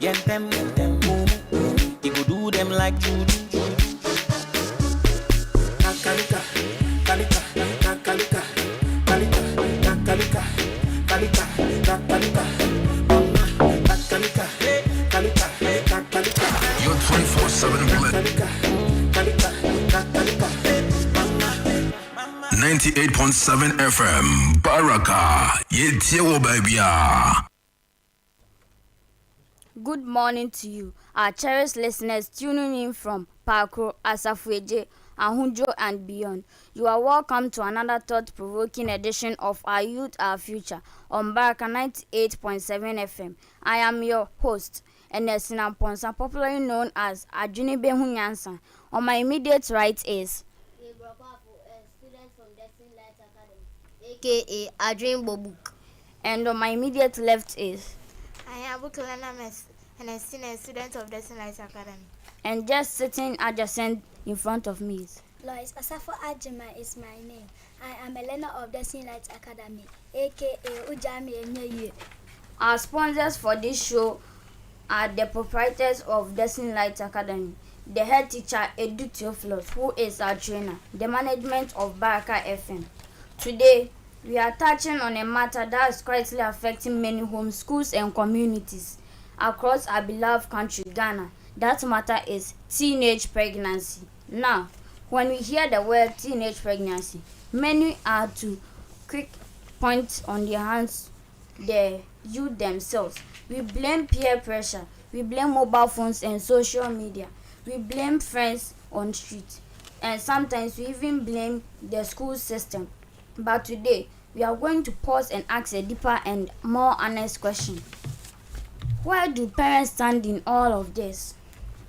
Get them, he go do them like juju. Kakalika, kalika, kakalika, kalika, kakalika, kalika, kakalika, kakalika, kalika, kakalika. Your 24/7 blend. 98.7 FM Baraka Yetiewo Babia. Good morning to you, our cherished listeners tuning in from Parkro, Asafueje, Ahunjo and beyond. You are welcome to another thought-provoking edition of Our Youth, Our Future on Baraka 98.7 FM. I am your host, Enesina Ponsa, popularly known as Ajuni Behunyansa. On my immediate right is aka Adrian Bobuk. And on my immediate left is I am Bukulana Mess and a student of Destin Light Academy. And just sitting adjacent in front of me is Lois Asafo Ajima is my name. I am a learner of Destin Light Academy, aka Ujami Enye. Our sponsors for this show are the proprietors of Destin Light Academy, the head teacher Edu Theophilus, who is our trainer, the management of Baraka FM. Today, we are touching on a matter that is greatly affecting many homes, schools, and communities across our beloved country, Ghana. That matter is teenage pregnancy. Now, when we hear the word teenage pregnancy, many are to quick point on their hands, the youth themselves. We blame peer pressure, we blame mobile phones and social media, we blame friends on street, and sometimes we even blame the school system. But today, we are going to pause and ask a deeper and more honest question. Where do parents stand in all of this?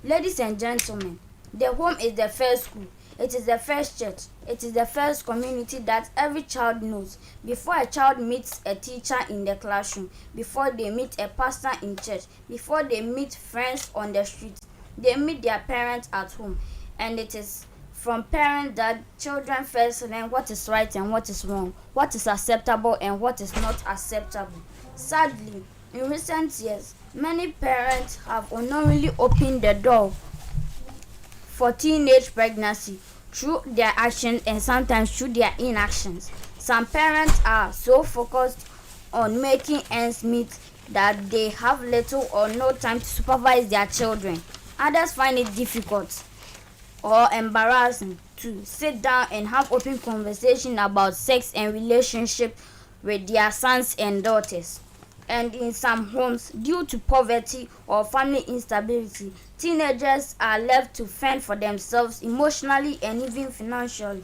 Ladies and gentlemen, the home is the first school. It is the first church. It is the first community that every child knows. Before a child meets a teacher in the classroom, before they meet a pastor in church, before they meet friends on the street, they meet their parents at home. And it is from parents that children first learn what is right and what is wrong, what is acceptable and what is not acceptable. Sadly, in recent years, many parents have unknowingly opened the door for teenage pregnancy through their actions and sometimes through their inactions. Some parents are so focused on making ends meet that they have little or no time to supervise their children. Others find it difficult or embarrassing to sit down and have open conversation about sex and relationship with their sons and daughters. And in some homes, due to poverty or family instability, teenagers are left to fend for themselves emotionally and even financially.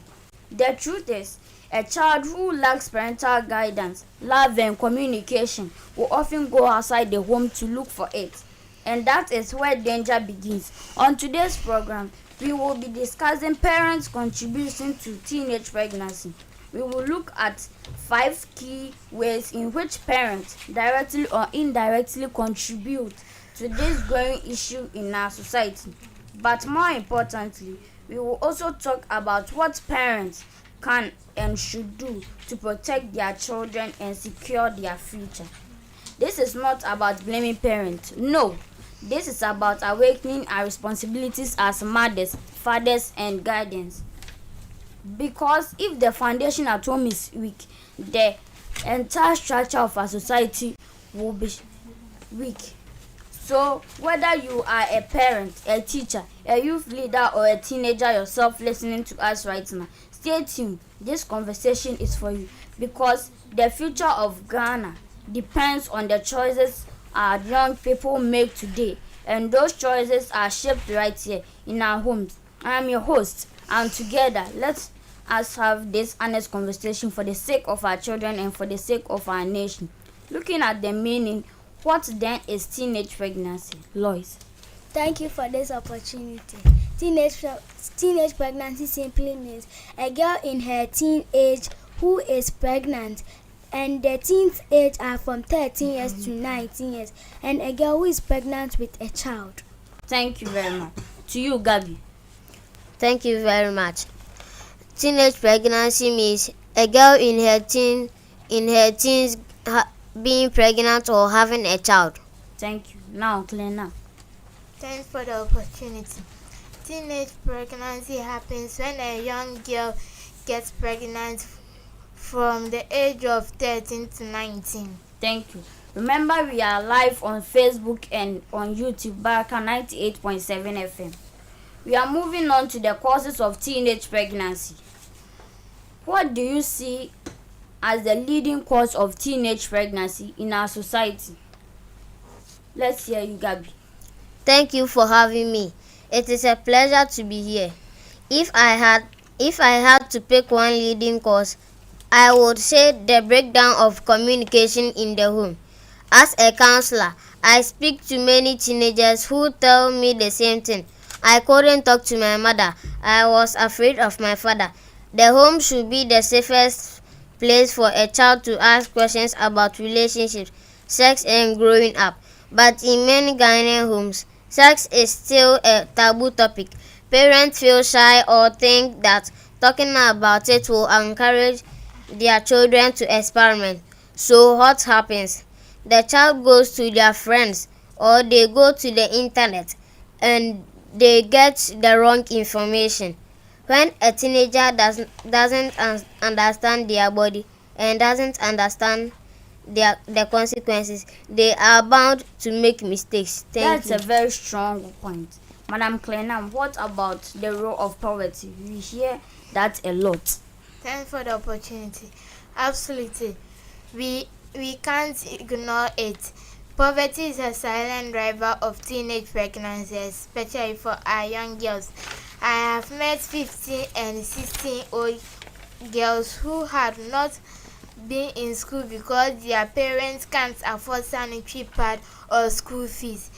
The truth is, a child who lacks parental guidance, love and communication will often go outside the home to look for it. And that is where danger begins. On today's program, we will be discussing parents' contribution to teenage pregnancy. We will look at 5 key ways in which parents directly or indirectly contribute to this growing issue in our society. But more importantly, we will also talk about what parents can and should do to protect their children and secure their future. This is not about blaming parents. No. This is about awakening our responsibilities as mothers, fathers, and guardians. Because if the foundation at home is weak, the entire structure of our society will be weak. So, whether you are a parent, a teacher, a youth leader, or a teenager yourself listening to us right now, stay tuned. This conversation is for you because the future of Ghana depends on the choices our young people make today, and those choices are shaped right here in our homes. I am your host, and together let's us have this honest conversation for the sake of our children and for the sake of our nation. Looking at the meaning, what then is teenage pregnancy? Lois. Thank you for this opportunity. Teenage pregnancy simply means a girl in her teen age who is pregnant, and the teens age are from 13 years to 19 years, and a girl who is pregnant with a child. Thank you very much. To you, Gabi. Thank you very much. Teenage pregnancy means a girl in her teens being pregnant or having a child. Thank you. Now, Cleaner. Thanks for the opportunity. Teenage pregnancy happens when a young girl gets pregnant from the age of 13 to 19. Thank you. Remember, we are live on Facebook and on YouTube, Baraka 98.7 FM. We are moving on to the causes of teenage pregnancy. What do you see as the leading cause of teenage pregnancy in our society? Let's hear you, Gabby. Thank you for having me. It is a pleasure to be here. If I had to pick one leading cause, I would say the breakdown of communication in the home. As a counselor, I speak to many teenagers who tell me the same thing. I couldn't talk to my mother. I was afraid of my father. The home should be the safest place for a child to ask questions about relationships, sex, and growing up. But in many Ghanaian homes, sex is still a taboo topic. Parents feel shy or think that talking about it will encourage their children to experiment. So what happens? The child goes to their friends or they go to the internet and they get the wrong information. When a teenager doesn't understand their body and doesn't understand the consequences, they are bound to make mistakes. That's a very strong point. Madam Clenham, what about the role of poverty? We hear that a lot. Thanks for the opportunity. Absolutely. We can't ignore it. Poverty is a silent driver of teenage pregnancy, especially for our young girls. I have met 15 and 16-year-old girls who had not been in school because their parents can't afford sanitary pad or school fees.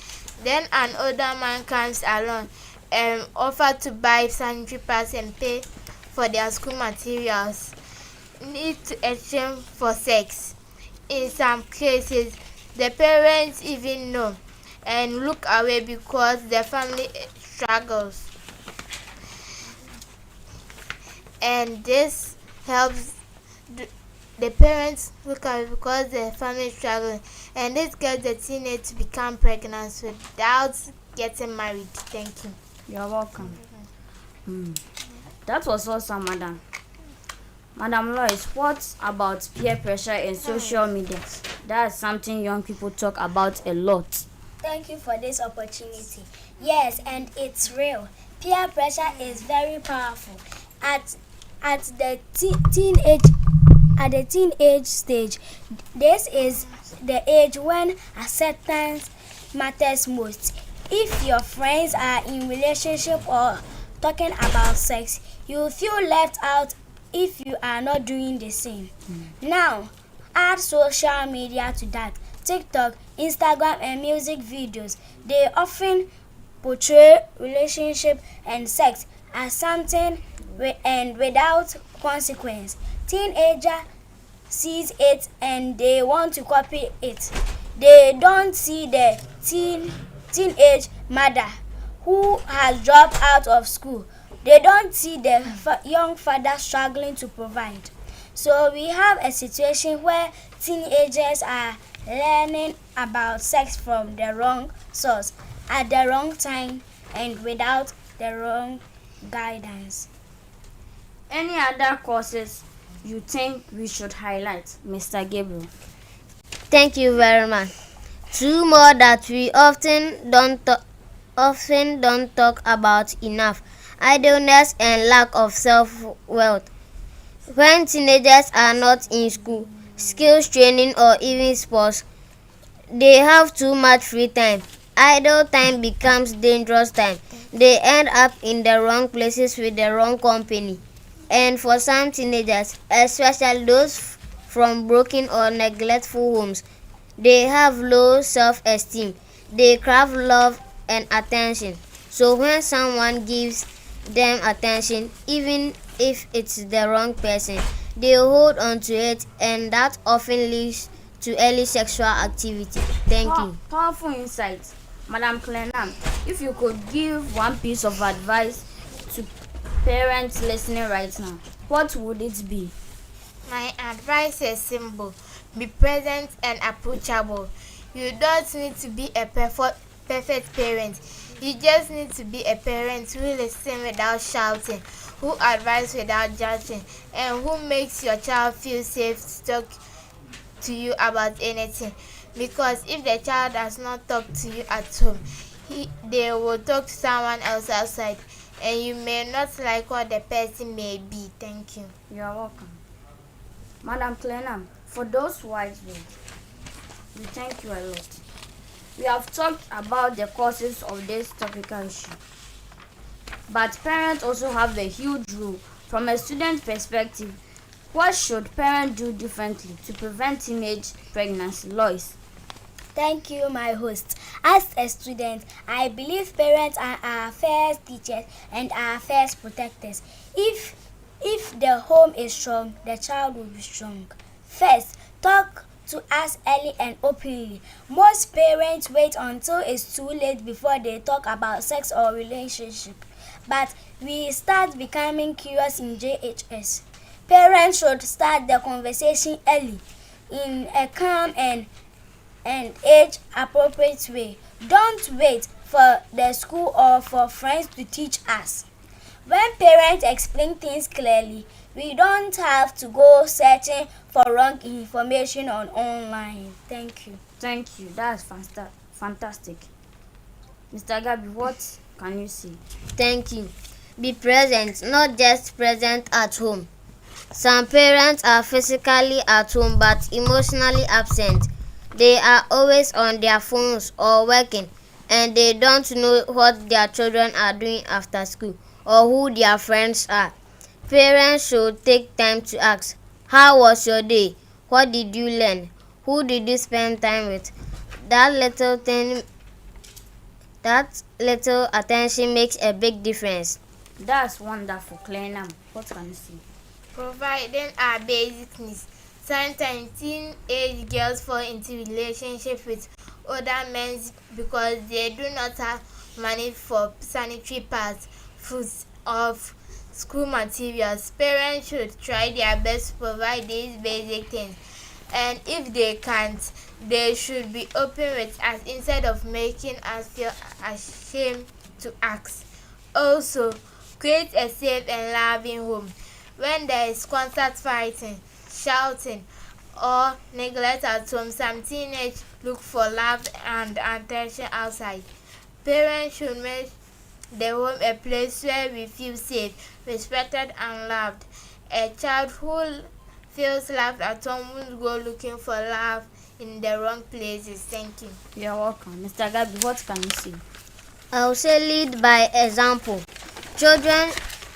Then an older man comes along and offers to buy sanitary pads and pay for their school materials. Need to exchange for sex. In some cases, the parents even know and look away because the family struggles. And this helps the parents look away because the family is struggling. And this gets the teenage to become pregnant without getting married. Thank you. You're welcome. That was awesome, Madam. Madam Lois, what about peer pressure and social media? That's something young people talk about a lot. Thank you for this opportunity. Yes, and it's real. Peer pressure is very powerful. At the teenage stage, this is the age when acceptance matters most. If your friends are in relationship or talking about sex, you feel left out if you are not doing the same. Now, add social media to that. TikTok, Instagram, and music videos. They often portray relationship and sex as something and without consequence. Teenager sees it and they want to copy it. They don't see the teenage mother who has dropped out of school. They don't see the young father struggling to provide. So we have a situation where teenagers are learning about sex from the wrong source at the wrong time and without the wrong guidance. Any other causes you think we should highlight, Mr. Gabriel? Thank you very much. Two more that we often don't talk about enough: idleness and lack of self-worth. When teenagers are not in school, skills training, or even sports, they have too much free time. Idle time becomes dangerous time. They end up in the wrong places with the wrong company. And for some teenagers, especially those from broken or neglectful homes, they have low self-esteem. They crave love and attention. So when someone gives them attention, even if it's the wrong person, they hold on to it, and that often leads to early sexual activity. Thank you. Powerful insights. Madam Clenham, if you could give one piece of advice to parents listening right now, what would it be? My advice is simple. Be present and approachable. You don't need to be a perfect parent. You just need to be a parent who listens without shouting, who advises without judging, and who makes your child feel safe to talk to you about anything. Because if the child does not talk to you at home, they will talk to someone else outside, and you may not like what the person may be. Thank you. You are welcome. Madam Clenham, for those wise words, we thank you a lot. We have talked about the causes of this topical issue. But parents also have a huge role. From a student perspective, what should parents do differently to prevent teenage pregnancy? Lois. Thank you, my host. As a student, I believe parents are our first teachers and our first protectors. If the home is strong, the child will be strong. First, talk to us early and openly. Most parents wait until it's too late before they talk about sex or relationship. But we start becoming curious in JHS. Parents should start the conversation early in a calm and age-appropriate way. Don't wait for the school or for friends to teach us. When parents explain things clearly, we don't have to go searching for wrong information online. Thank you. Thank you. That's fantastic. Mr. Gabi, what can you say? Thank you. Be present, not just present at home. Some parents are physically at home but emotionally absent. They are always on their phones or working, and they don't know what their children are doing after school or who their friends are. Parents should take time to ask, how was your day? What did you learn? Who did you spend time with? That little attention makes a big difference. That's wonderful, Clenham. What can you say? Providing our basic needs. Sometimes teenage girls fall into relationships with older men because they do not have money for sanitary pads, food, or school materials. Parents should try their best to provide these basic things, and if they can't, they should be open with us instead of making us feel ashamed to ask. Also, create a safe and loving home. When there is constant fighting, shouting, or neglect at home, some teenagers look for love and attention outside. Parents should make the home a place where we feel safe, respected, and loved. A child who feels loved at home won't go looking for love in the wrong places. Thank you. You're welcome. Mr. Gabi, what can you say? I will say lead by example. Children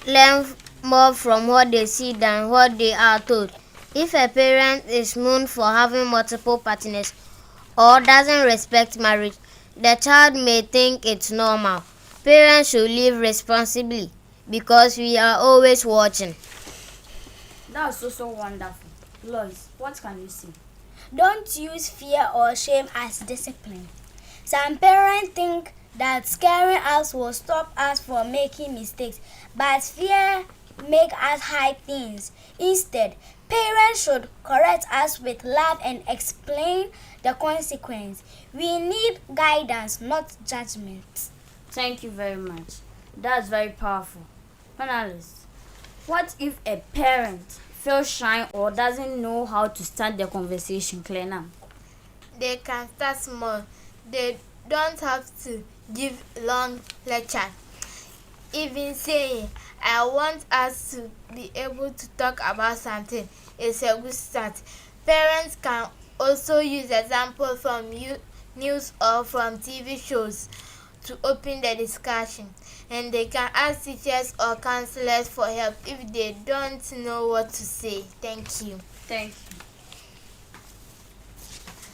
learn more from what they see than what they are told. If a parent is known for having multiple partners or doesn't respect marriage, the child may think it's normal. Parents should live responsibly because we are always watching. That's so wonderful. Lois, what can you say? Don't use fear or shame as discipline. Some parents think that scaring us will stop us from making mistakes, but fear makes us hide things. Instead, parents should correct us with love and explain the consequence. We need guidance, not judgment. Thank you very much. That's very powerful. Panelists, what if a parent feels shy or doesn't know how to start the conversation, Clenham? They can start small. They don't have to give long lecture. Even saying, I want us to be able to talk about something is a good start. Parents can also use examples from news or from TV shows to open the discussion, and they can ask teachers or counselors for help if they don't know what to say. Thank you. Thank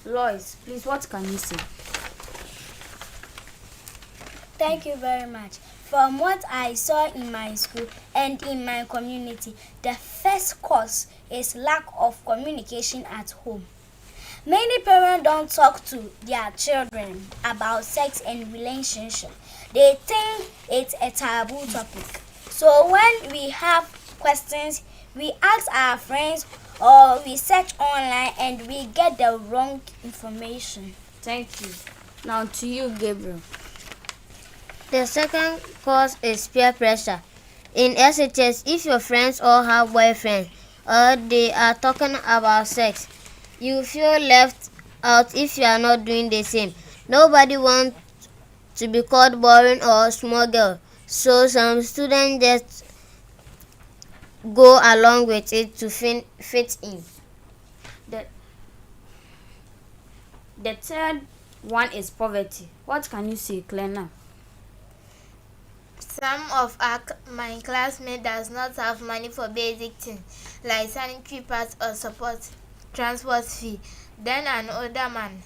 you. Lois, please, what can you say? Thank you very much. From what I saw in my school and in my community, the first cause is lack of communication at home. Many parents don't talk to their children about sex and relationship. They think it's a taboo topic. So when we have questions, we ask our friends or we search online and we get the wrong information. Thank you. Now to you, Gabriel. The second cause is peer pressure. In SHS, if your friends all have boyfriends or they are talking about sex, you feel left out if you are not doing the same. Nobody wants to be called boring or small girl, so some students just go along with it to fit in. The third one is poverty. What can you say, Clena? Some of my classmates does not have money for basic things like sanitary pads or support transport fee. Then an older man,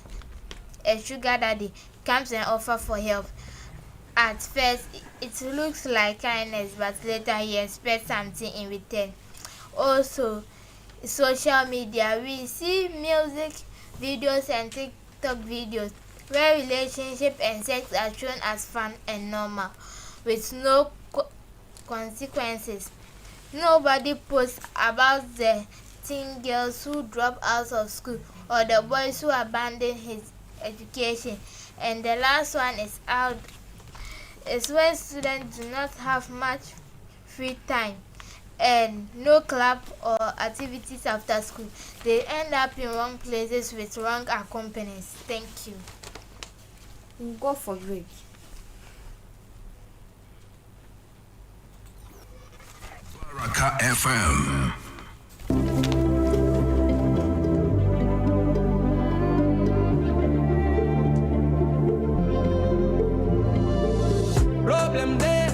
a sugar daddy, comes and offers for help. At first, it looks like kindness, but later he expects something in return. Also, social media, we see music videos and TikTok videos where relationship and sex are shown as fun and normal, with no consequences. Nobody posts about the teen girls who drop out of school or the boys who abandon his education. And the last one is when students do not have much free time and no club or activities after school. They end up in wrong places with wrong accompaniments. Thank you. We'll go for break. Baraka FM. Problem there,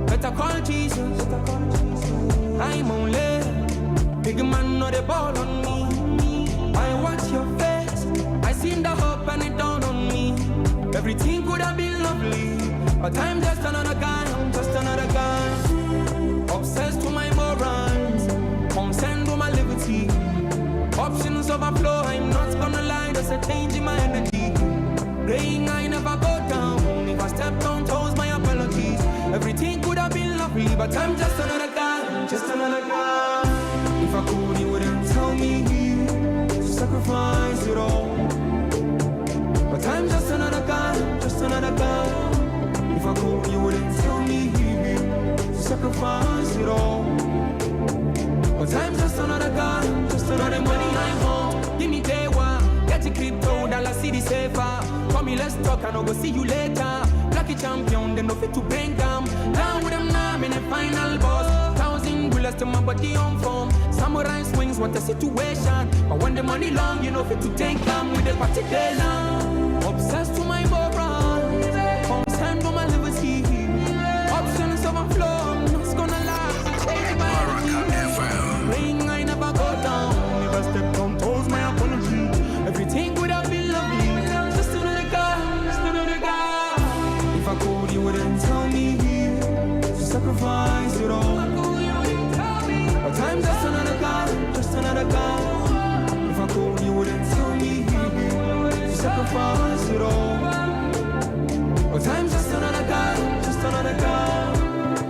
better call Jesus. I'm only big man, not a ball on me. I watch your face, I seen the hope and it dawned on me. Everything could have been lovely, but I'm just another guy, I'm just another guy. Obsessed with my morals, concerned with my liberty. Options overflow, I'm not gonna lie, there's a change in my energy. Praying I never go down. If I step on toes, my apologies. Everything could have been lovely, but I'm just another guy, just another guy. If I could, you wouldn't tell me to sacrifice it all. But I'm just another guy, just another guy. If I could, you wouldn't tell me to sacrifice it all. But I'm just another guy, just another money I'm home. Give me day one, get your crypto, dollar city safer. Call me, let's talk, and I'll go see you later. Lucky champion, they no fit to bring them. Down with them now, I'm in the final boss. 1,000 bullets to my body on form. Samurai swings, what a situation. But when the money long, you know fit to take them with the party day long. Obsessed to my moral, concerned with my liberty. Options overflow, I'm not gonna lie. Change my FM. Praying I never go down. If I step on toes, my apology. Everything would have been lovely. Just another guy, just another guy. If I could, you wouldn't tell me to sacrifice it all. But I'm just another guy, just another guy. If I could, you wouldn't tell me to sacrifice it all. But I'm just another guy, just another guy.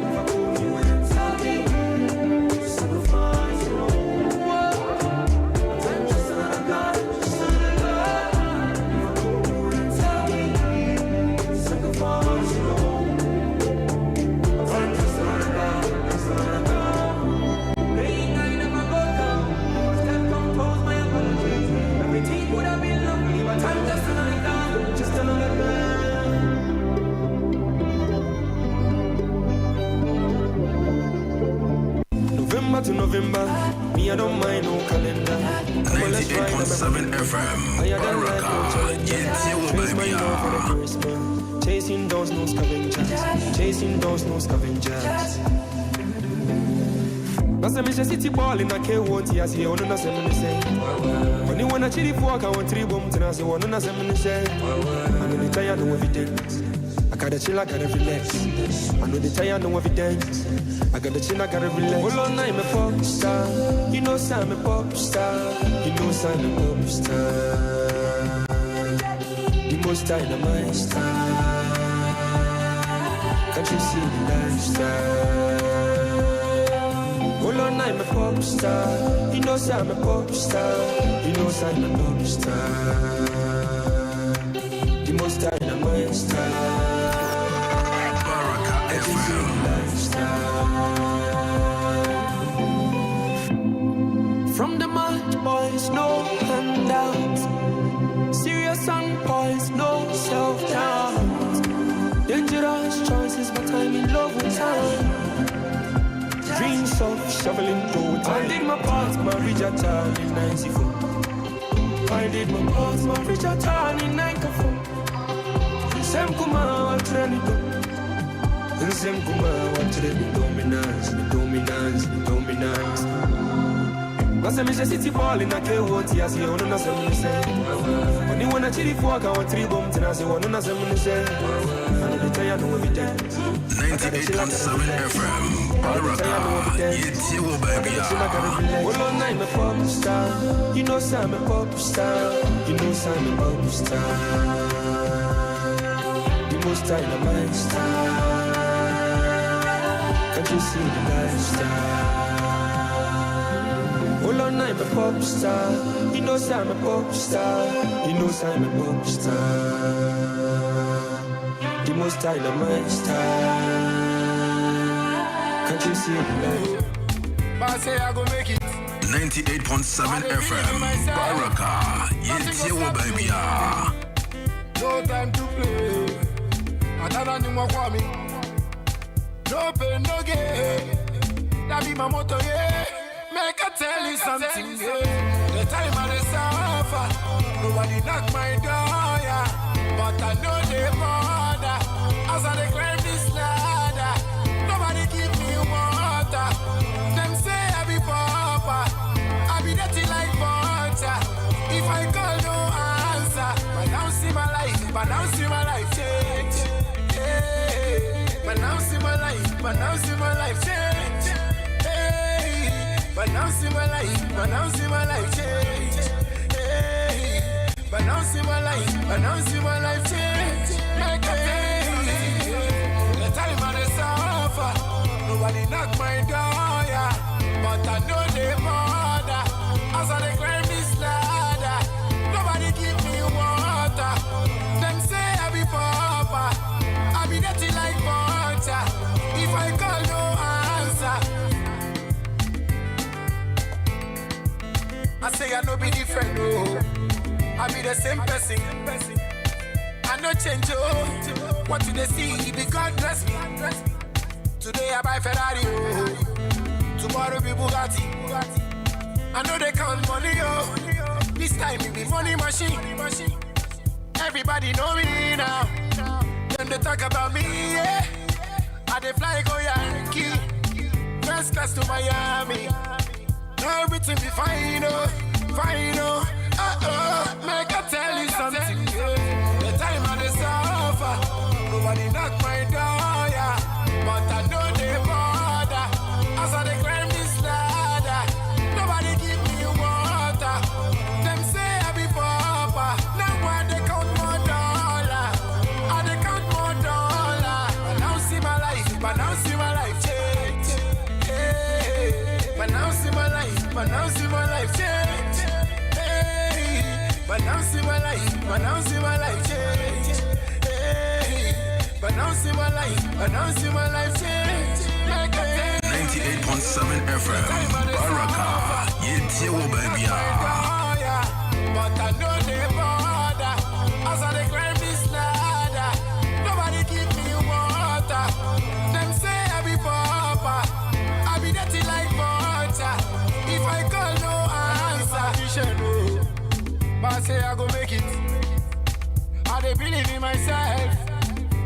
If I could, you wouldn't tell me to sacrifice it all. But I'm just another guy, just another guy. If I could, you wouldn't tell me to sacrifice it all. But I'm just another guy, just another guy. Praying I never go down. Step on toes, my apologies. Everything would have been lovely, but I'm just another guy, just another guy. November to November, me I don't mind no calendar. 98.7 FM. Baraka. Raise my love for the first man. Chasing those no scavengers. Chasing those no scavengers. Nasa misha city ball in a K won't ya see on a seven say. When you wanna chili fork, I want 3 bombs and I say one on a 7 say. I know the tired no evidence. I gotta chill, I gotta relax. I know the tired no evidence. I gotta chill, I gotta relax. Hold on, I'm a pop star. You know, I'm a pop star. You know, I'm a pop star. The most dynamite star. Can't you see the lifestyle? Hold on, I'm a pop star. You know, I'm a pop star. You know, I'm a pop star. most dynamite style. Baraka FM. From the mud boys, no handouts. Serious and boys, no self-doubt. Dangerous choices, but I'm in love with time. Dreams of shoveling dough. I did my part, Marija Town in 94. I did my part, Marija Town in 94. Sem kuma wa trenito. Sem kuma wa trenito. Dominance. Masa me city ball in a ke woti as you wanna some say. When you wanna chili for ka 3 bomb tina say wanna some say. And the tell you every day. 98.7 FM. Baraka. It's you, baby. Well, on night, my pop star. You know, I'm a pop star. You know, I'm a pop star. The most dynamite star. Can't you see the lifestyle? Well, on night, my pop star. You know, I'm a pop star. You know, I'm a pop star. The most dynamite star. Can't you see the light? I say I go make it. 98.7 FM. Baraka. It's you, baby. No time to play. I don't know what for me. No pain, no gain. That be my motto, yeah. Make I tell you something, yeah. The time I suffer, nobody knock my door, yeah. But I know they bother. As I climb this ladder, nobody give me water. Them say I be pauper, I be dirty like butter. If I call, no answer. But now see my life change. Yeah. But now see my life change. Yeah. But now see my life change. Yeah. But now see my life change. Make a the time I suffer, nobody knock my door, yeah. But I know they bother. As I climb this ladder, nobody give me water. Them say I be pauper, I be dirty like butter. If I call, no answer. I say I no be different, no. I be the same person. I no change, oh. What do they see? The God bless me. Today I buy Ferrari, oh. Tomorrow be Bugatti. I know they count money, oh. This time it be money machine. Everybody know me now. Them they talk about me, yeah. I they fly go Yankee. First class to Miami. Now everything be fine, oh. Make I tell you something, yeah. The time I suffer, nobody knock my door, yeah. But I know they bother. As I climb this ladder, nobody give me water. Them say I be pauper, now why they count more dollar? I they count more dollar. But now see my life change. Yeah. But now see my life change. Yeah. But now see my life change. Yeah. But now see my life change. 98.7 FM. Baraka. It's you, baby. But I know they bother. As I climb this ladder, nobody give me water. Them say I be pauper, I be dirty like butter. If I call, no answer. But I say I go make it. I dey believe in myself.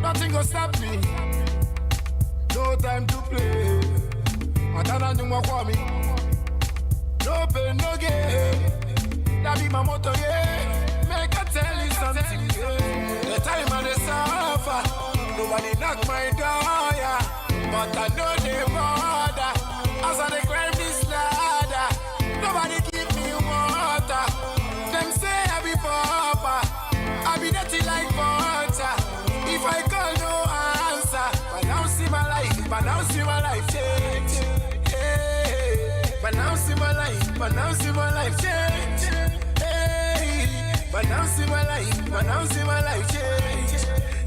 Nothing go stop me. No time to play. I don't know what for me. No pain, no gain. That be my motto, yeah. Make I tell you something, yeah. The time I suffer, nobody knock my door, yeah. But I know they bother. As I climb this ladder, nobody give me water. Them say I be pauper, I be dirty like butter. If I call, no answer. But now see my life change. Yeah. But now see my life change. Hey. But now see my life, change.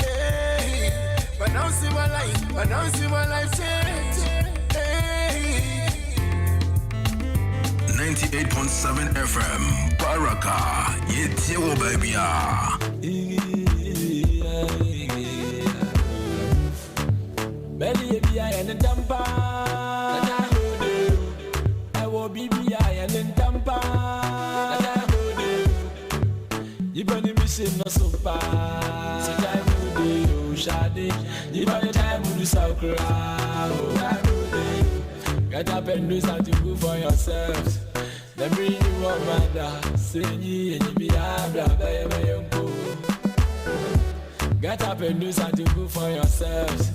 Hey, but now see my life change. Hey. 98.7 FM, Baraka, Yetio baby. Belly be I and the damper. I will be I and the damper. Even the missing no super. So time will do, shady. Even the time will do so crowd. Get up and do something good for yourselves. Then bring you up, mother. Sing ye and you be a brother. Get up and do something good for yourselves.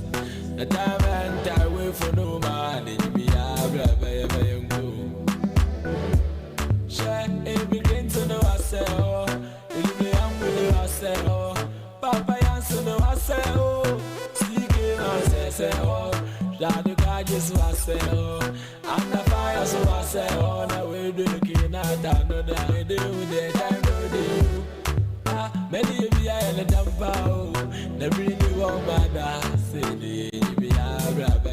The time and time wait for no man. And you be a brother. Share it begin to know ourselves. It'll be with ourselves. Papa Yansu know ourselves. Seeking ourselves. Daddy God just ourselves. And the fire so ourselves. Now we're looking at another day. Do the time to do. Many of you are in the damper. The bring you on my dance. Say the be a rabbi.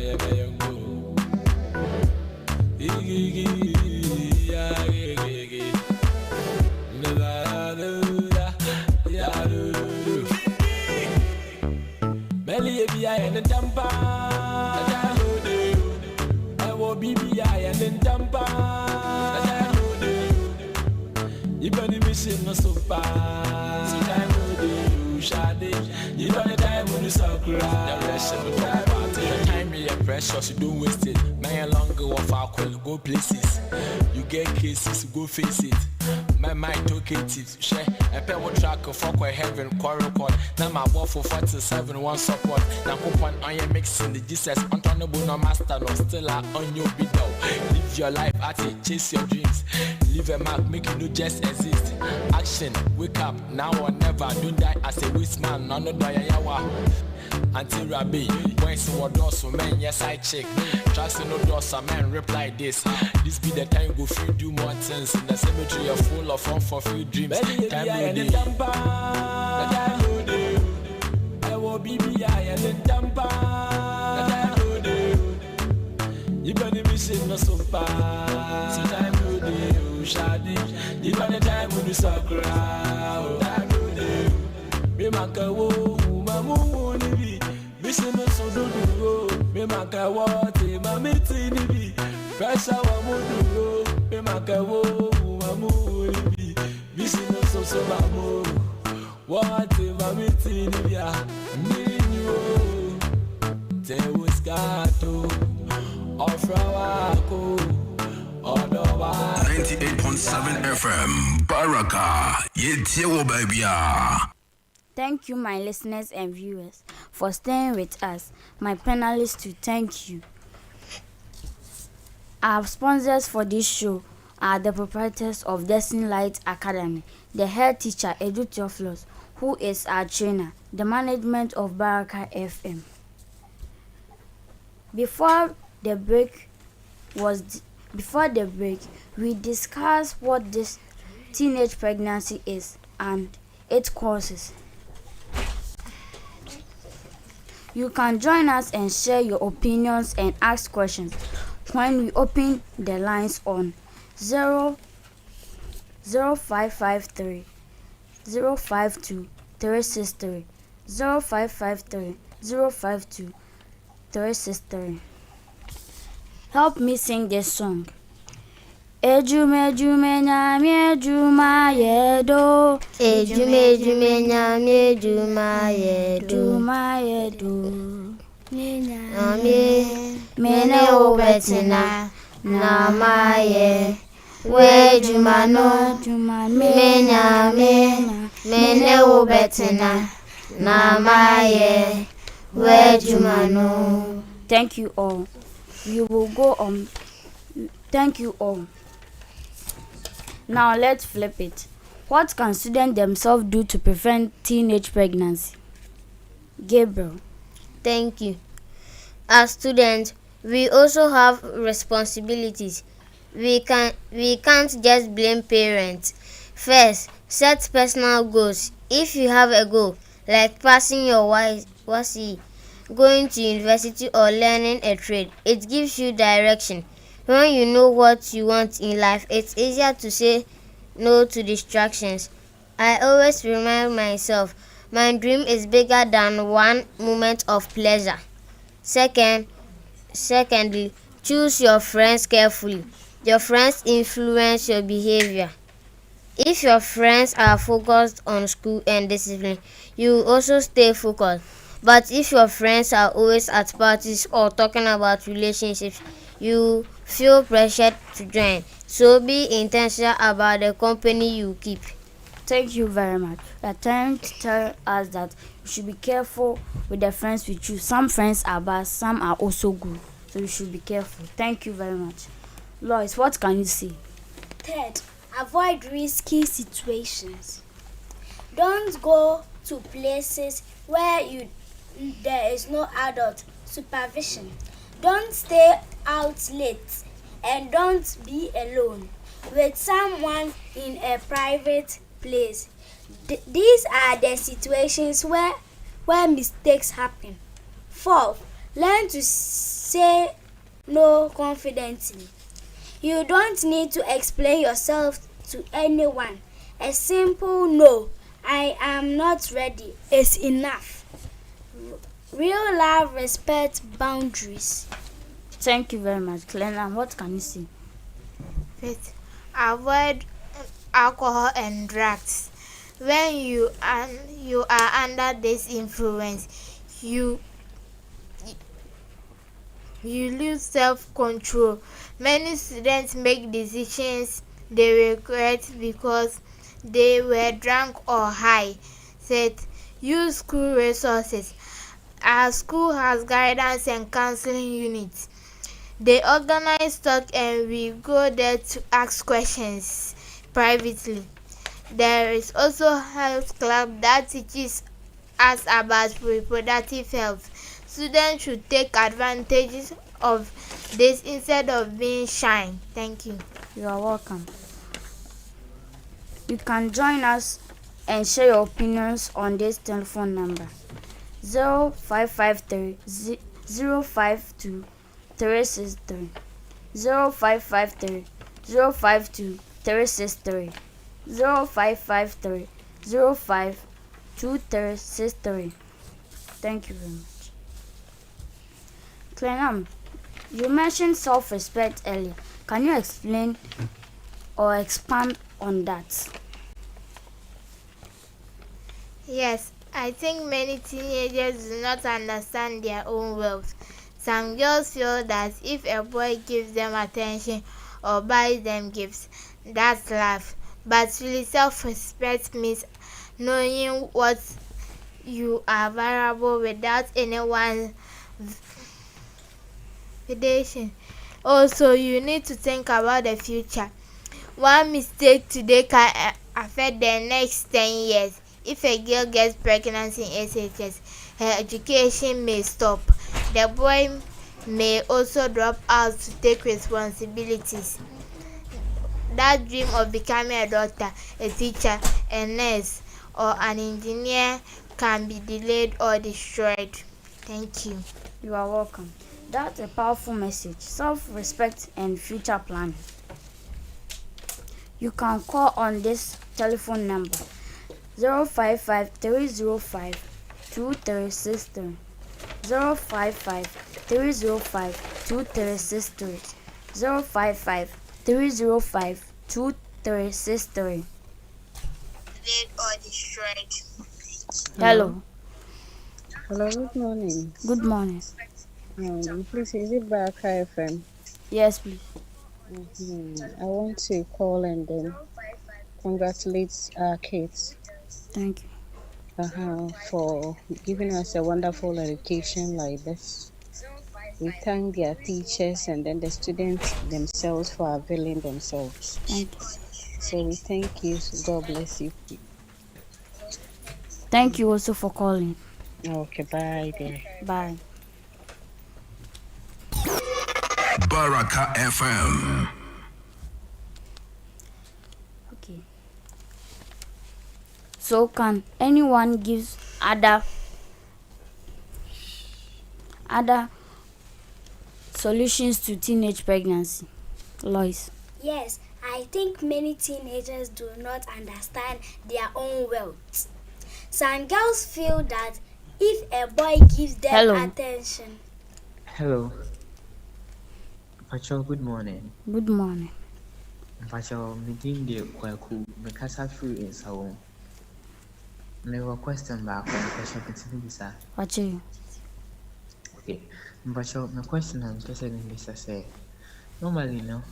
Many of you are in the damper. I will be and then damper. Even the mission no so far. So time will do, shady. You know the time when you so cry. The pressure will try party. The time be a precious, you don't waste it. Man longer of our call, go places. You get cases, go face it. My mind took it, share a pair of track of fuck with heaven, quarrel call. Now my ball for 47, one support. Now coupon on your mixing the Jesus, untonable no master, no still on your video. Live your life at it, chase your dreams. Leave a mark, make you no just exist. Action, wake up, now or never. Don't die as a waste man, no die yawa. Until Rabbi, when so doors for men, yes I check. Trust no doors, a man reply this. This be the time go free do more things. In the cemetery you're full of fun for few dreams. Time no day. I will be I and the damper. Even the mission no so far. So time no day, shady. Even the time when you so crowd. Time no day. Me maka wo, mamu ni bi. Mission no so do. Me maka wo, te mami ti ni bi. Pressure wa mu do. Me maka wo, mamu ni bi. Mission no so mamu. What te mami ti ni bi a. Ni you. Te wuskato. 98.7 FM, Baraka, Yetio baby. Thank you, my listeners and viewers, for staying with us. My panelists to thank you. Our sponsors for this show are the proprietors of Destiny Light Academy, the head teacher Edu Theophilus, who is our trainer, the management of Baraka FM. Before the break, we discussed what this teenage pregnancy is and its causes. You can join us and share your opinions and ask questions when we open the lines on 0553 052 363 0553 052 363. Help me sing this song. Ejume jume nyame juma yedo. Ejume jume nyame juma yedo. Juma yedo. Nyame mene obetina na maye. We juma no me nyame mene obetina na maye. We juma no. Thank you all. We will go on. Thank you all. Now let's flip it. What can students themselves do to prevent teenage pregnancy? Gabriel. Thank you. As students, we also have responsibilities. We can't just blame parents. First, Set personal goals. If you have a goal, like passing your YC, going to university or learning a trade, it gives you direction. When you know what you want in life, it's easier to say no to distractions. I always remind myself, my dream is bigger than one moment of pleasure. Secondly, choose your friends carefully. Your friends influence your behavior. If your friends are focused on school and discipline, you will also stay focused. But if your friends are always at parties or talking about relationships, you feel pressured to join. So be intentional about the company you keep. Thank you very much. You are trying to tell us that we should be careful with the friends we choose. Some friends are bad, some are also good. So you should be careful. Thank you very much. Lois, what can you say? Third, avoid risky situations. Don't go to places where there is no adult supervision. Don't stay out late and don't be alone with someone in a private place. These are the situations where mistakes happen. Fourth, learn to say no confidently. You don't need to explain yourself to anyone. A simple no, I am not ready, is enough. Real love respects boundaries. Thank you very much. Clena, what can you say? Fifth, avoid alcohol and drugs. When you are under this influence, you lose self-control. Many students make decisions they regret because they were drunk or high. Said, use school resources. Our school has guidance and counseling units. They organize talk and we go there to ask questions privately. There is also a health club that teaches us about reproductive health. Students should take advantage of this instead of being shy. Thank you. You are welcome. You can join us and share your opinions on this telephone number 0553 052 363 0553 052 363 0553 05 2363. Thank you very much. Clenam, you mentioned self-respect earlier. Can you explain or expand on that? Yes, I think many teenagers do not understand their own worth. Some girls feel that if a boy gives them attention or buys them gifts, that's love. But really, self-respect means knowing what you are vulnerable without anyone's validation. Also, you need to think about the future. One mistake today can affect the next 10 years. If a girl gets pregnant in SHS, her education may stop. The boy may also drop out to take responsibilities. That dream of becoming a doctor, a teacher, a nurse, or an engineer can be delayed or destroyed. Thank you. You are welcome. That's a powerful message. Self-respect and future planning. You can call on this telephone number 055 305 2363 055 305 2363 055 305 2363. Delayed or destroyed. Hello. Hello, good morning. Good morning. Please, is it Baraka FM? Yes, please. I want to call and then congratulate Kidz Thank you. for giving us a wonderful education like this. We thank their teachers and then the students themselves for availing themselves. Thank you. So we thank you. God bless you. Thank you also for calling. Okay, bye dear. Bye. Baraka FM. Okay. So can anyone give other solutions to teenage pregnancy? Lois. Yes, I think many teenagers do not understand their own wealth. Some girls feel that if a boy gives them attention. Hello. Pacho, good morning. Good morning. Pacho, meeting the Kwaku, because I feel in so. Never question back on Pacho Petinisa. Pacho. Okay. Pacho, my question I'm just saying this I say. Normally, no,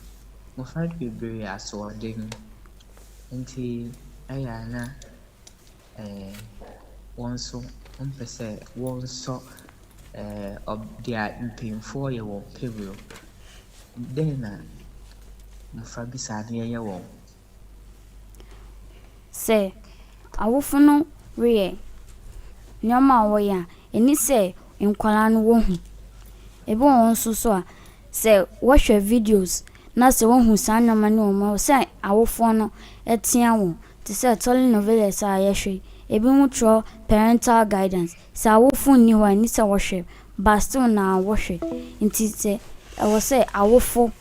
my friend be very assuaging. Until Ayana, one so, one so, of their painful year period. Then, Fabi Sania won. Say, awofo no reyɛ nneɛma a wɔyɛ a ɛni sɛ nkwalaa no wɔhu ebi wɔ wɔn nso so a sɛ wɔhwɛ videos na sɛ wɔhu saa nneɛma no wɔn sɛ awofo no ɛtea wɔn te sɛ telenovelas a yɛhwɛ ebi mu twerɛ parental guidance sɛ awofo nni hɔ a ɛni sɛ wɔhwɛ but still na wɔhwɛ nti sɛ ɛwɔ sɛ awofo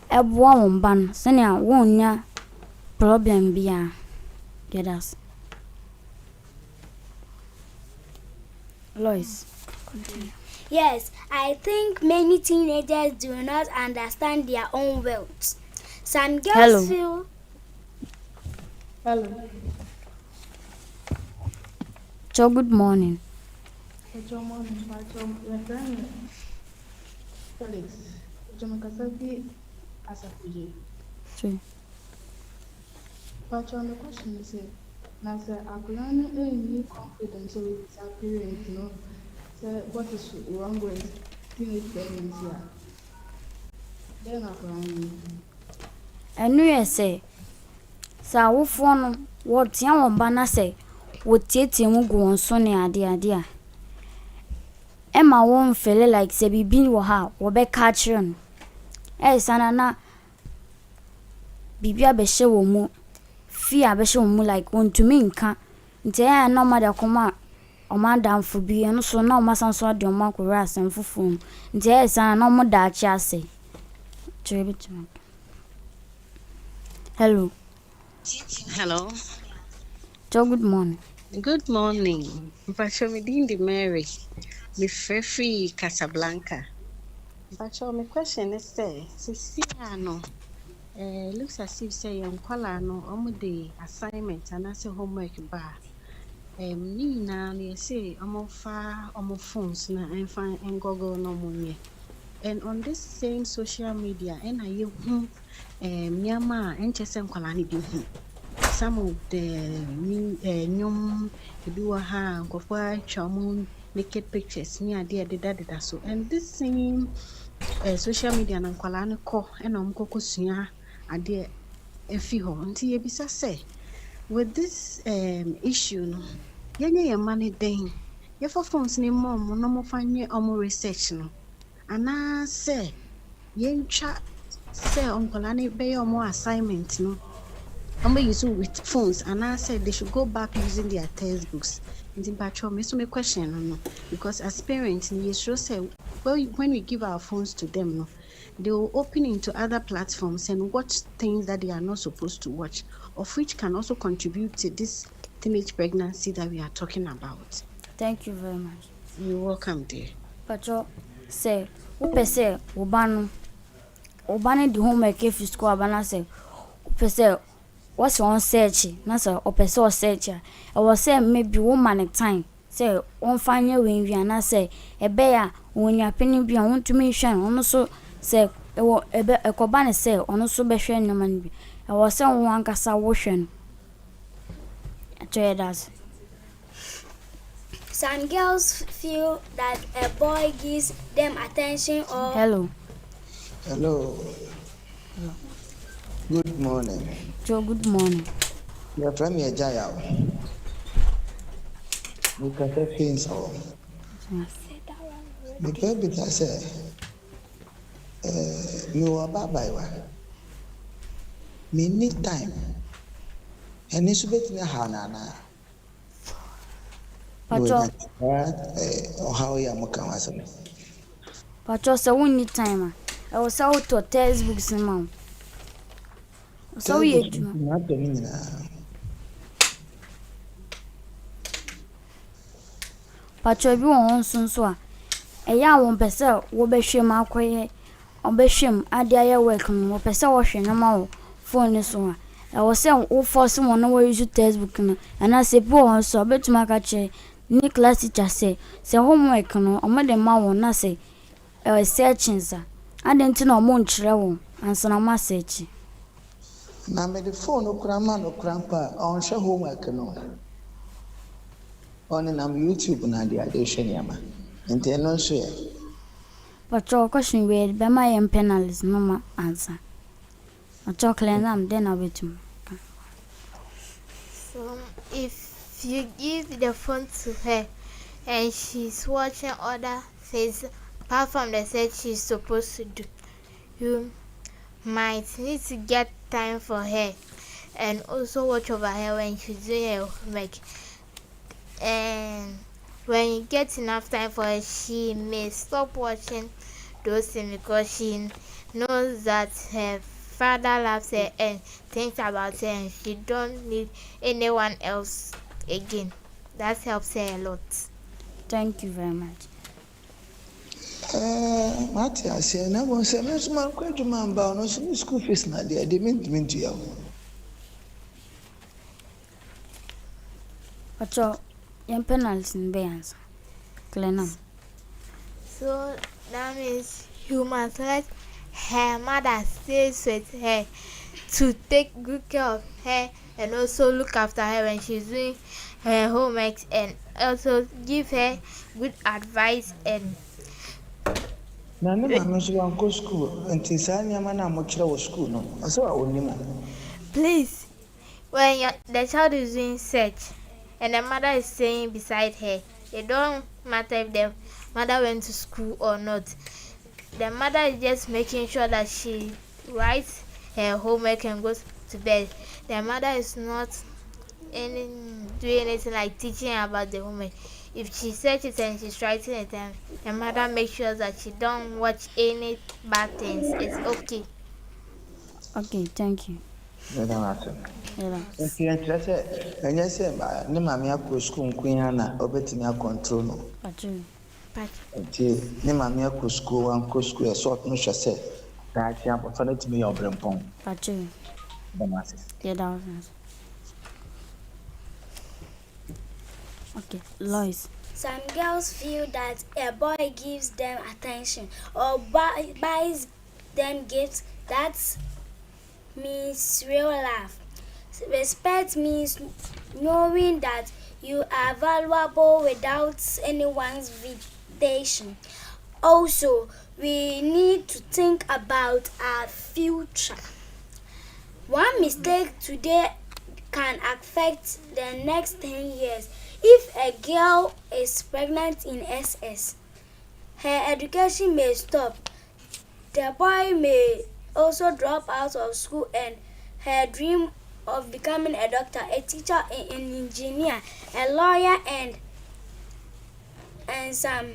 ɛboa wɔn ba no sɛnea wɔn nya problem biara. Get us. Lois. Continue. Yes, I think many teenagers do not understand their own wealth. Some girls feel. Hello. So good morning. Good morning, your friend Felix. Kasafi Asafuji. True. But on the question is, now sir, I could any confidence with his appearance, no. Sir, what is wrong with teenage pregnancy? Then I could. And you say, Sir, who phone what young banner say, would take him go on Sonny idea. Emma won't feel like say be or her or be catching. Eh, Sanana Bibia Beshe will move. Fear Beshe will move like one to me nka. Nti I no matter come o man down for be and so now my son saw the mark with ras and fufu. Nti I san no more that ya say. Hello. Hello. So good morning. Good morning. Pacho Medindi Mary. Me free Casablanca. Pacho, my question is Siciano. Looks as if say young Colano the assignment and I say homework bar. Nina, they say I'm far on phones na and find and Google no money. And on this same social media, and I Myanmar and Chesem Colani do some of the new do a hand of white chamoon naked pictures near dear the daddy so. And this same social media and Colani co and Cocosia. Ade efi ho nti ye bisa say with this issue no yenye ye money den ye for phones ni mom no mo fanye omo research no ana say ye ntwa say onkola ne be omo assignment no omo use with phones ana say they should go back using their textbooks nti patrol me so me question no because as parents ni sure say when we give our phones to them no they will open into other platforms and watch things that they are not supposed to watch, of which can also contribute to this teenage pregnancy that we are talking about. Thank you very much. You're welcome, dear. Pacho say, upe say, ubani the homework if you school abana say, upe say, what's on search? Nasa upe say search. I was say maybe woman at time. Say, on find your way, and I say, a bear when you're penning be, I want to make sure, also. Say a cobane say on so be share no man. I was saying one cassa washing. Some girls feel that a boy gives them attention or. Hello. Good morning. Joe, good morning. Your friend is Jaya. We can take things off. The baby said. Me wa bye wa. Me need time. And it's betting a hanana. Pacho, Or how you are Mokawasam. Pacho, so we need time. I was out to textbooks, ma'am. So we do. Not the meaning. Pacho, bi won so so a eya won pese wo behwem akoye obehwem ade aye work no wo pese wo hwe nyama wo phone so a e wo se wo force won no wo use textbook no ana se bi won so betuma ka che ni class teacher se homework no o de ma won na se searching sa ade nti na o mo nkyere won ansa na ma search na me the phone okura ma no krampa on hwe homework no on na YouTube na dia de hwe nyama nti no so ye Pacho question we be my penalties no ma answer Pacho clean am then I betum. So if you give the phone to her and she's watching other things apart from the search she's supposed to do, you might need to get time for her and also watch over her when she's doing her homework. And when you get enough time for her, she may stop watching those things because she knows that her father loves her and thinks about her and she don't need anyone else again. That helps her a lot. Thank you very much. Matia say na won say me small kwaduma mba no so school fees na dey dey mint ya. Pacho your penalties in be answer. Clean am. So that means you must let her mother stay with her to take good care of her and also look after her when she's doing her homework and also give her good advice and Na ne ma so wan go school until sa nyama na mo kire wo school no. Aso a onima. please when the child is doing search and the mother is staying beside her, it don't matter if the mother went to school or not. The mother is just making sure that she writes her homework and goes to bed. The mother is not doing anything like teaching about the homework. If she searches and she's writing it, the mother makes sure that she don't watch any bad things. It's okay. Okay, thank you. Yeah. Nti entrese enye se ne mama akọ school nkwan na obetimi a control no. Pacho. Nti ne mama akọ school wan ko school e sort no hwese. Da ti abofo na timi ya obrempon. Pacho. Damase. Yeah, that was nice. Okay, Lois. Some girls feel that a boy gives them attention or buys them gifts. That means real love. Respect means knowing that you are valuable without anyone's invitation. Also, we need to think about our future. One mistake today can affect the next 10 years. If a girl is pregnant in SS, her education may stop. The boy may also drop out of school and her dream of becoming a doctor, a teacher, an engineer, a lawyer, and some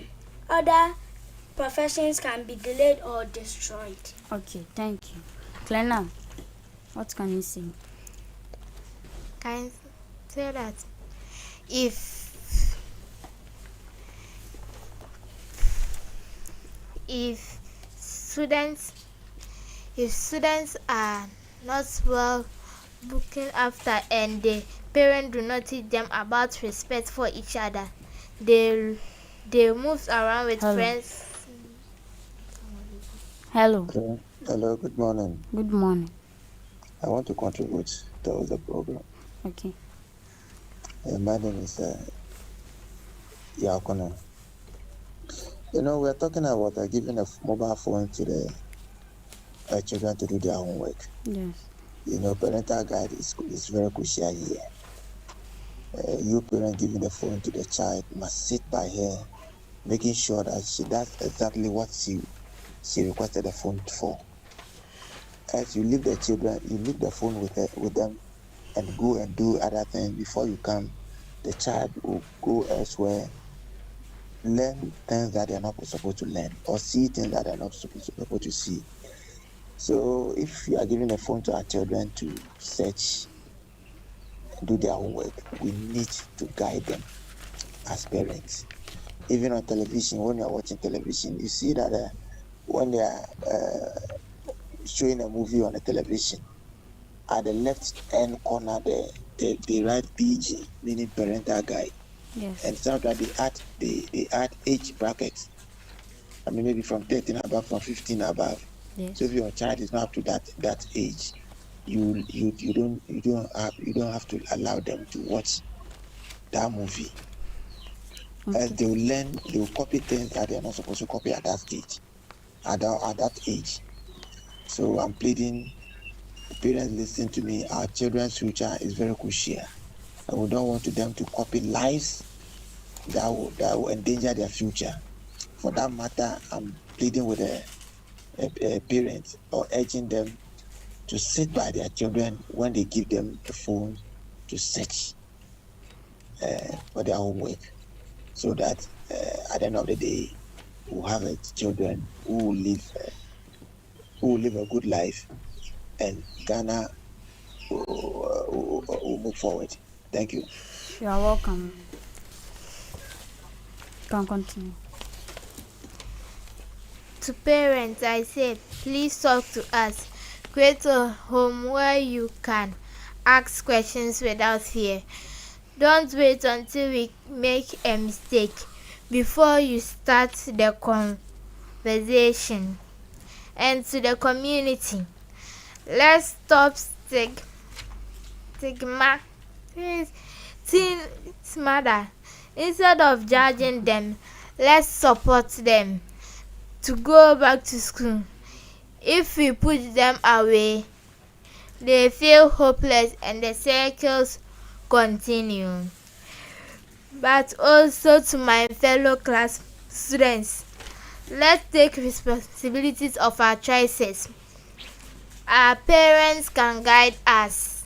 other professions can be delayed or destroyed. Okay, thank you. Clena, what can you say? Can I say that if students are not well looking after and the parents do not teach them about respect for each other, they move around with friends. Hello. Hello, good morning. Good morning. I want to contribute to the program. Okay. My name is Yakono. You know, we're talking about giving a mobile phone to the children to do their homework. Yes. You know, parental guide is very crucial here. You parent giving the phone to the child must sit by her, making sure that she does exactly what she requested the phone for. As you leave the children, you leave the phone with them and go and do other things before you come. The child will go elsewhere, learn things that they're not supposed to learn, or see things that they're not supposed to see. So if you are giving a phone to our children to search, do their homework, we need to guide them as parents. Even on television, when you're watching television, you see that when they are showing a movie on the television, at the left hand corner, they write PG, meaning parental guide. Yes. And sometimes they add age brackets. I mean, maybe from 13 above, from 15 above. Yes. So if your child is not up to that age, you don't have to allow them to watch that movie. Okay. As they will copy things that they are not supposed to copy at that stage, at that age. So I'm pleading, parents, listen to me. Our children's future is very crucial, and we don't want them to copy lives that will endanger their future. For that matter, I'm pleading with a parent or urging them to sit by their children when they give them a phone to search for their homework, so that at the end of the day, we'll have children who will live a good life, and Ghana will move forward. Thank you. You are welcome. You can continue. To parents, I say, please talk to us. Create a home where you can ask questions without fear. Don't wait until we make a mistake before you start the conversation. And to the community, let's stop stigma. Teens matter. Instead of judging them, let's support them to go back to school. If we put them away, they feel hopeless and the cycles continue. But also to my fellow class students, let's take responsibilities of our choices. Our parents can guide us,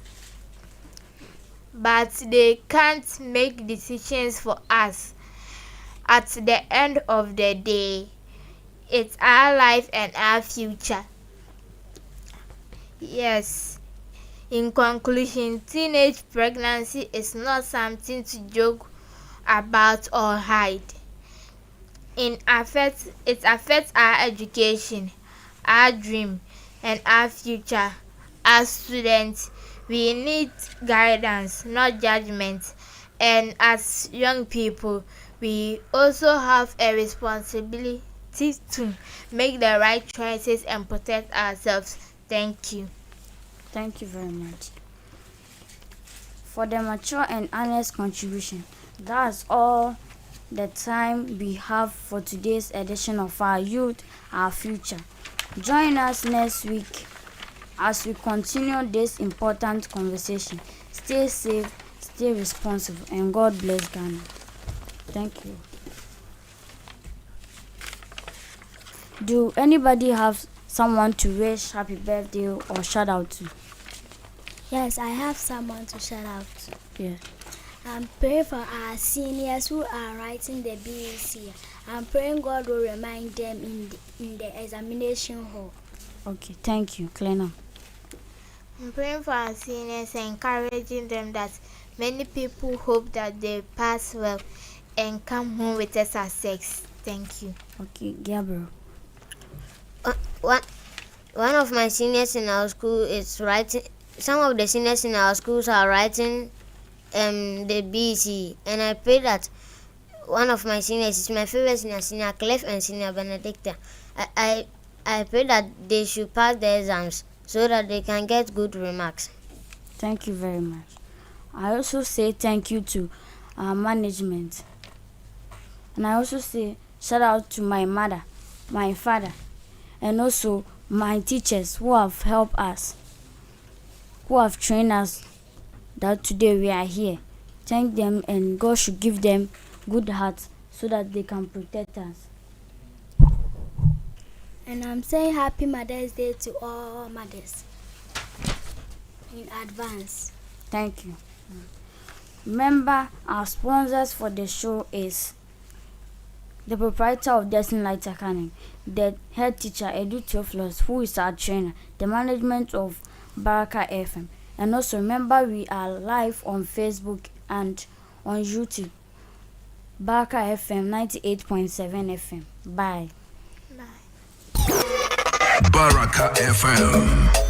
but they can't make decisions for us. At the end of the day, it's our life and our future. Yes. In conclusion, teenage pregnancy is not something to joke about or hide. It affects our education, our dream, and our future. As students, we need guidance, not judgment. And as young people, we also have a responsibility to make the right choices and protect ourselves. Thank you. Thank you very much for the mature and honest contribution. That's all the time we have for today's edition of Our Youth, Our Future. Join us next week as we continue this important conversation. Stay safe, stay responsible, and God bless Ghana. Thank you. Do anybody have someone to wish happy birthday or shout out to? Yes, I have someone to shout out to. Yeah. I'm praying for our seniors who are writing the BEC. I'm praying God will remind them in the examination hall. Okay, thank you, Clena. I'm praying for our seniors and encouraging them that many people hope that they pass well and come home with a success. Thank you. Okay, Gabriel. One of my seniors in our school is writing. Some of the seniors in our schools are writing the BC, and I pray that one of my seniors is my favorite senior, Senior Clef and Senior Benedicta. I pray that they should pass the exams so that they can get good remarks. Thank you very much. I also say thank you to our management, and I also say shout out to my mother, my father, and also my teachers who have helped us, who have trained us that today we are here. Thank them, and God should give them good hearts so that they can protect us. And I'm saying Happy Mother's Day to all mothers in advance. Thank you. Remember, our sponsors for the show is the proprietor of Destiny Light Academy, the head teacher Edu Theophilus, who is our trainer, the management of Baraka FM. And also remember, we are live on Facebook and on YouTube. Baraka FM 98.7 FM. Bye. Baraka FM.